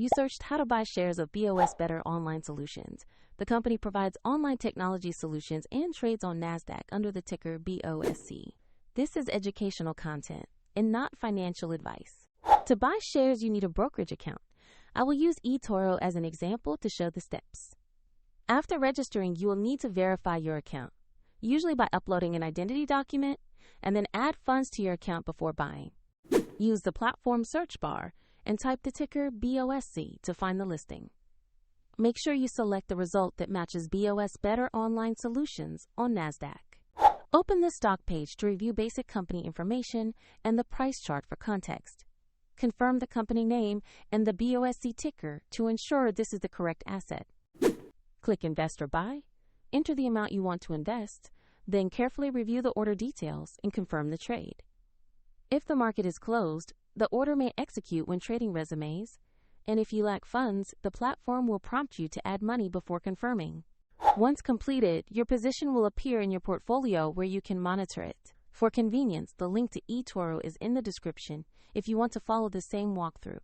You searched how to buy shares of BOS Better On-Line Solutions. The company provides online technology solutions and trades on NASDAQ under the ticker BOSC. This is educational content and not financial advice. To buy shares, you need a brokerage account. I will use eToro as an example to show the steps. After registering, you will need to verify your account, usually by uploading an identity document, and then add funds to your account before buying. Use the platform search bar and type the ticker BOSC to find the listing. Make sure you select the result that matches BOS Better On-Line Solutions on NASDAQ. Open the stock page to review basic company information and the price chart for context. Confirm the company name and the BOSC ticker to ensure this is the correct asset. Click Invest or Buy, enter the amount you want to invest, then carefully review the order details and confirm the trade. If the market is closed, the order may execute when trading resumes, and if you lack funds, the platform will prompt you to add money before confirming. Once completed, your position will appear in your portfolio where you can monitor it. For convenience, the link to eToro is in the description if you want to follow the same walkthrough.